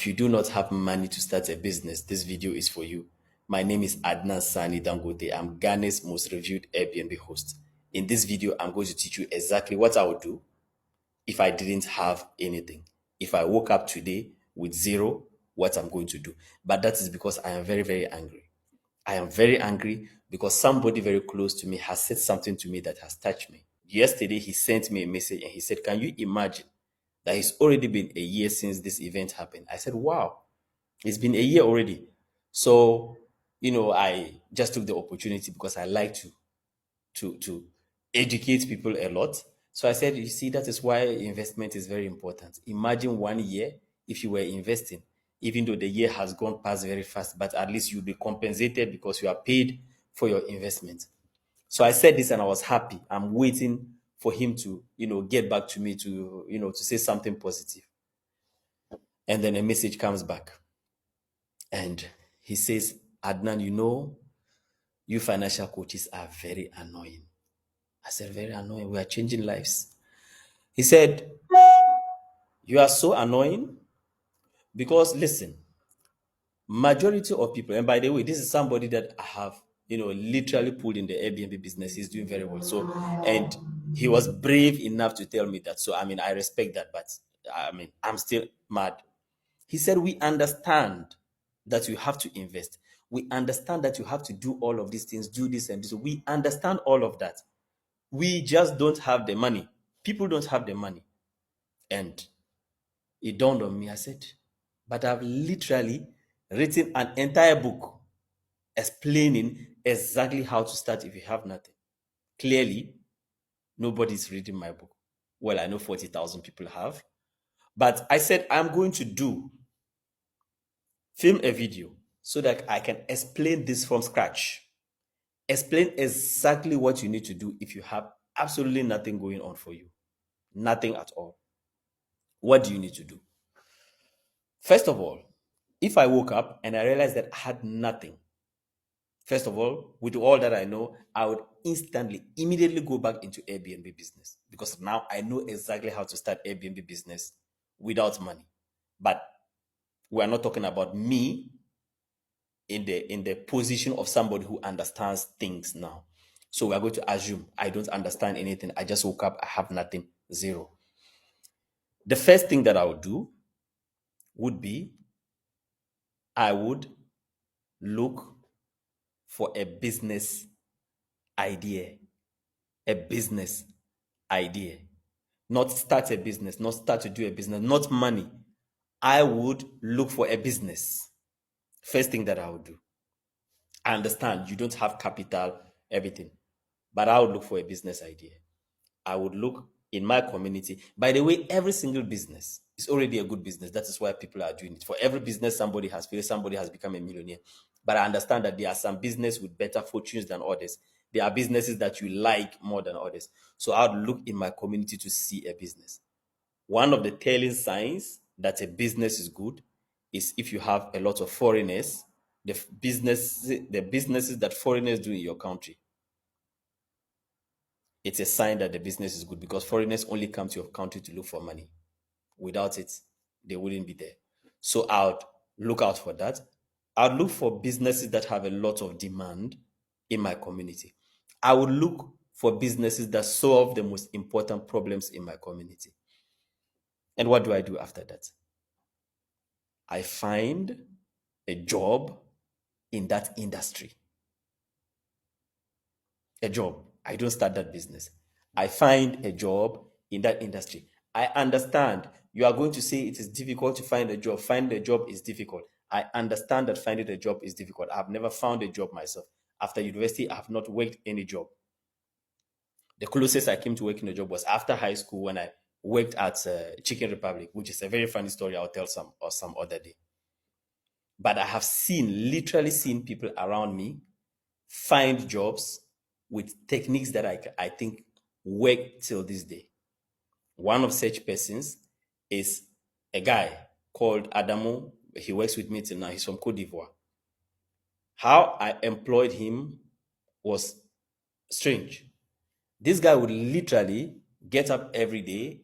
If you do not have money to start a business, this video is for you. My name is Adnan Sani Dangote. I'm Ghana's most reviewed Airbnb host. In this video, I'm going to teach you exactly what I would do if I didn't have anything. If I woke up today with zero, what I'm going to do. But that is because I am very, very angry. I am very angry because somebody very close to me has said something to me that has touched me. Yesterday, he sent me a message and he said, "Can you imagine that it's already been a year since this event happened?" I said, "Wow, it's been a year already." So, I just took the opportunity because I like to educate people a lot. So I said, you see, that is why investment is very important. Imagine 1 year if you were investing, even though the year has gone past very fast, but at least you'll be compensated because you are paid for your investment. So I said this and I was happy. I'm waiting for him to, get back to me to say something positive. And then a message comes back and he says, "Adnan, you financial coaches are very annoying." I said, "Very annoying. We are changing lives." He said, "You are so annoying because listen, majority of people," and by the way, this is somebody that I have, literally pulled in the Airbnb business. He's doing very well. So, and he was brave enough to tell me that. So, I respect that, but I'm still mad. He said, "We understand that you have to invest. We understand that you have to do all of these things, do this and this. We understand all of that. We just don't have the money. People don't have the money." And it dawned on me. I said, "But I've literally written an entire book explaining exactly how to start if you have nothing." Clearly, nobody's reading my book. Well, I know 40,000 people have. But I said, I'm going to film a video so that I can explain this from scratch. Explain exactly what you need to do if you have absolutely nothing going on for you. Nothing at all. What do you need to do? First of all, if I woke up and I realized that I had nothing, first of all, with all that I know, I would immediately go back into Airbnb business because now I know exactly how to start Airbnb business without money. But we are not talking about me in the position of somebody who understands things now. So we are going to assume I don't understand anything. I just woke up, I have nothing, zero. The first thing that I would do would be I would look for a business idea. A business idea. Not start a business, not start to do a business, not money. I would look for a business. First thing that I would do. I understand you don't have capital, everything, but I would look for a business idea. I would look in my community. By the way, every single business is already a good business. That is why people are doing it. For every business, somebody has failed, somebody has become a millionaire. But I understand that there are some business with better fortunes than others. There are businesses that you like more than others. So I would look in my community to see a business. One of the telling signs that a business is good is if you have a lot of foreigners, the businesses that foreigners do in your country. It's a sign that the business is good because foreigners only come to your country to look for money. Without it, they wouldn't be there. So I would look out for that. I would look for businesses that have a lot of demand in my community. I would look for businesses that solve the most important problems in my community. And what do I do after that? I find a job in that industry. A job. I don't start that business. I find a job in that industry. I understand you are going to say it is difficult to find a job. Finding a job is difficult. I understand that finding a job is difficult. I've never found a job myself. After university, I have not worked any job. The closest I came to working a job was after high school when I worked at Chicken Republic, which is a very funny story I'll tell some other day. But I have literally seen people around me find jobs with techniques that I think work till this day. One of such persons is a guy called Adamo. He works with me till now. He's from Cote d'Ivoire. How I employed him was strange. This guy would literally get up every day,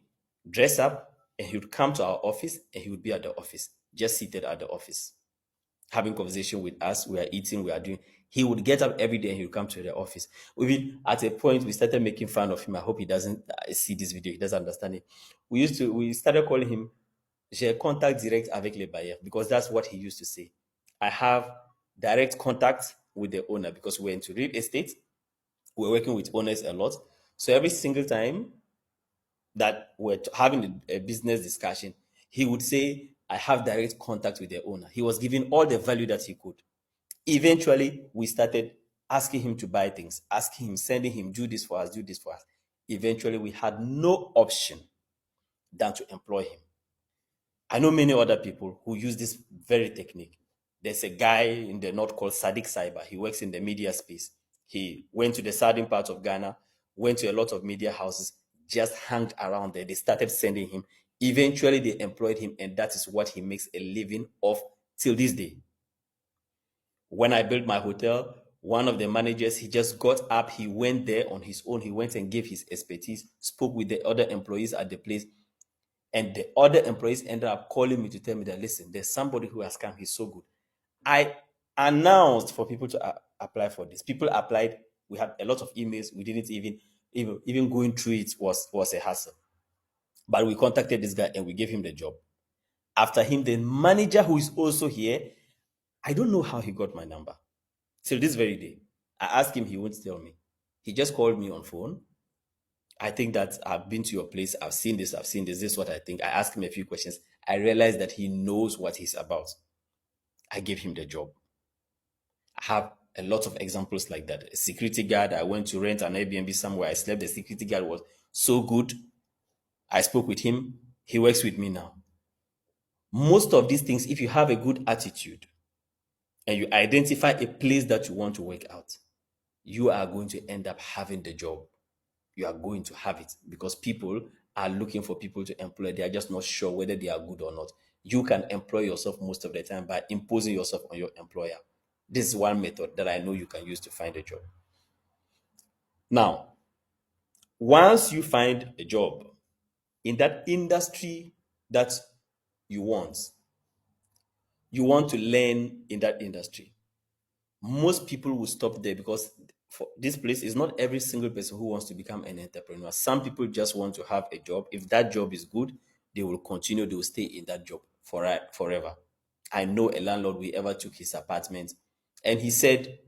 dress up, and he would come to our office and he would be at the office. just seated at the office, having conversation with us. We are eating, we are doing. He would get up every day and he would come to the office. Even at a point, we started making fun of him. I hope he doesn't see this video. He doesn't understand it. We started calling him "J'ai contact direct avec les bailleurs" because that's what he used to say. I have direct contact with the owner because we're into real estate. We're working with owners a lot. So every single time that we're having a business discussion, he would say, I have direct contact with the owner. He was giving all the value that he could. Eventually, we started asking him to buy things, asking him, sending him, do this for us, do this for us. Eventually, we had no option than to employ him. I know many other people who use this very technique. There's a guy in the north called Sadiq Saiba. He works in the media space. He went to the southern part of Ghana, went to a lot of media houses, just hung around there. They started sending him. Eventually, they employed him, and that is what he makes a living of till this day. When I built my hotel, one of the managers, he just got up, he went there on his own, he went and gave his expertise, spoke with the other employees at the place, and the other employees ended up calling me to tell me that, listen, there's somebody who has come, he's so good. I announced for people to apply for this. People applied, we had a lot of emails, we didn't even going through it was a hassle. But we contacted this guy and we gave him the job. After him, the manager who is also here, I don't know how he got my number. Till this very day, I asked him, he won't tell me. He just called me on phone. I think that I've been to your place, I've seen this, this is what I think. I asked him a few questions. I realized that he knows what he's about. I gave him the job. I have a lot of examples like that. A security guard, I went to rent an Airbnb somewhere, I slept, the security guard was so good. I spoke with him, he works with me now. Most of these things, if you have a good attitude and you identify a place that you want to work out, you are going to end up having the job. You are going to have it because people are looking for people to employ. They are just not sure whether they are good or not. You can employ yourself most of the time by imposing yourself on your employer. This is one method that I know you can use to find a job. Now, once you find a job in that industry that you want to learn in that industry. Most people will stop there because for this place is not every single person who wants to become an entrepreneur. Some people just want to have a job. If that job is good, they will continue, they will stay in that job forever. I know a landlord, we ever took his apartment and he said,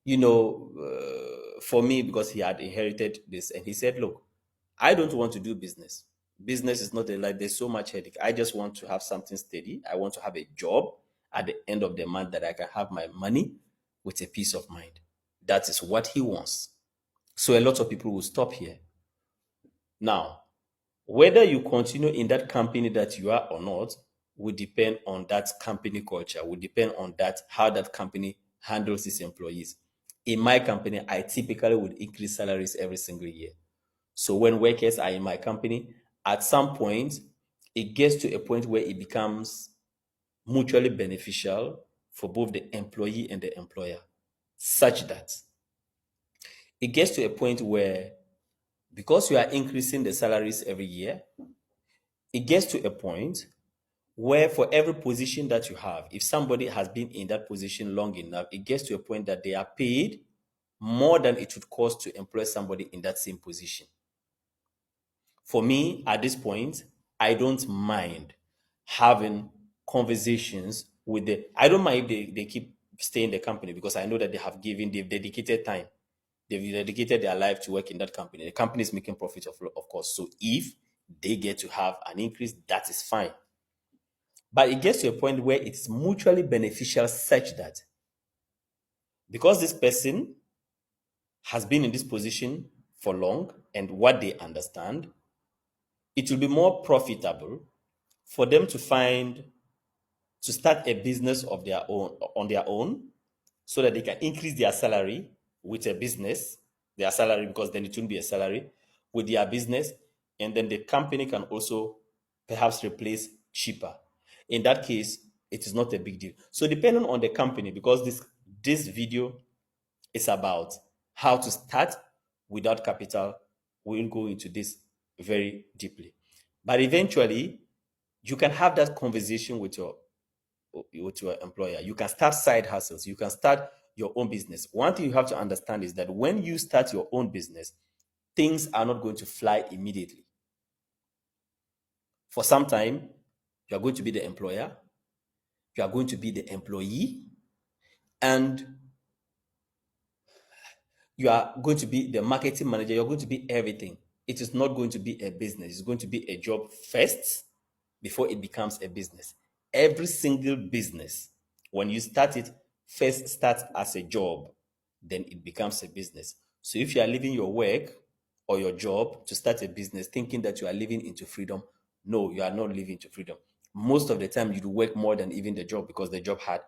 for me, because he had inherited this, and he said, look, I don't want to do business. Business is not a life. There's so much headache. I just want to have something steady. I want to have a job at the end of the month that I can have my money with a peace of mind. That is what he wants. So a lot of people will stop here. Now, whether you continue in that company that you are or not will depend on that company culture, will depend on that how that company handles its employees. In my company, I typically would increase salaries every single year. So when workers are in my company, at some point, it gets to a point where it becomes mutually beneficial for both the employee and the employer, such that it gets to a point where, because you are increasing the salaries every year, it gets to a point where for every position that you have, if somebody has been in that position long enough, it gets to a point that they are paid more than it would cost to employ somebody in that same position. For me, at this point, I don't mind having conversations with I don't mind if they keep staying in the company because I know that they've dedicated time. They've dedicated their life to work in that company. The company is making profit, of course. So if they get to have an increase, that is fine. But it gets to a point where it's mutually beneficial such that because this person has been in this position for long and what they understand, it will be more profitable for them to start a business of their own on their own so that they can increase their salary with a business, their salary, because then it won't be a salary, with their business, and then the company can also perhaps replace cheaper. In that case, it is not a big deal. So depending on the company, because this video is about how to start without capital, we'll go into this very deeply. But eventually, you can have that conversation with your your employer. You can start side hustles. You can start your own business. One thing you have to understand is that when you start your own business, things are not going to fly immediately. For some time, you are going to be the employer, you are going to be the employee, and you are going to be the marketing manager. You're going to be everything. It is not going to be a business. It's going to be a job first before it becomes a business. Every single business, when you start it, first starts as a job, then it becomes a business. So if you are leaving your work or your job to start a business thinking that you are living into freedom, no, you are not living into freedom. Most of the time, you do work more than even the job because the job had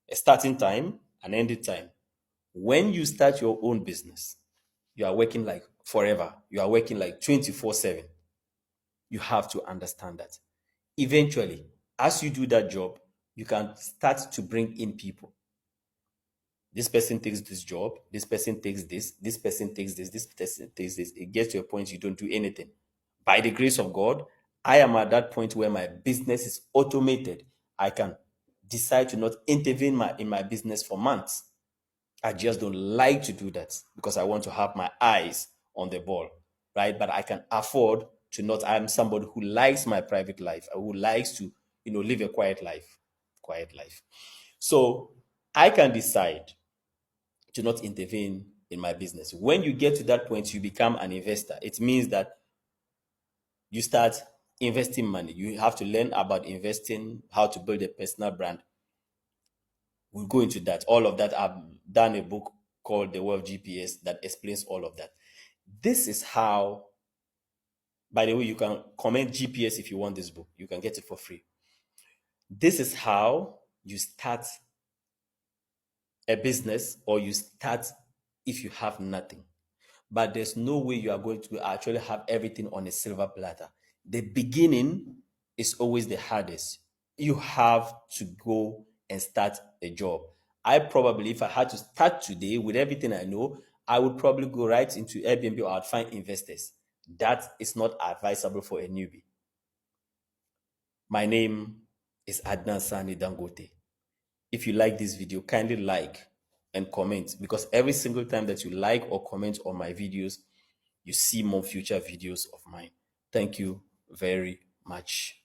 a starting time, an ending time. When you start your own business, you are working like forever. You are working like 24/7. You have to understand that. Eventually, as you do that job, you can start to bring in people. This person takes this job, this person takes this person takes this person takes this. It gets to a point you don't do anything. By the grace of God, I am at that point where my business is automated. I can decide to not intervene in my business for months. I just don't like to do that because I want to have my eyes on the ball, right? But I can afford to not. I'm somebody who likes my private life, who likes to, live a quiet life, quiet life. So I can decide to not intervene in my business. When you get to that point, you become an investor. It means that you start investing money. You have to learn about investing, how to build a personal brand. We'll go into that. All of that. I've done a book called The Wealth GPS that explains all of that. This is how, by the way, you can comment GPS if you want this book. You can get it for free. This is how you start a business, or you start if you have nothing. But there's no way you are going to actually have everything on a silver platter. The beginning is always the hardest. You have to go and start a job. I probably, if I had to start today with everything I know, I would probably go right into Airbnb, or I'd find investors. That is not advisable for a newbie. My name is Adnan Sani Dangote. If you like this video, kindly like and comment, because every single time that you like or comment on my videos, you see more future videos of mine. Thank you very much.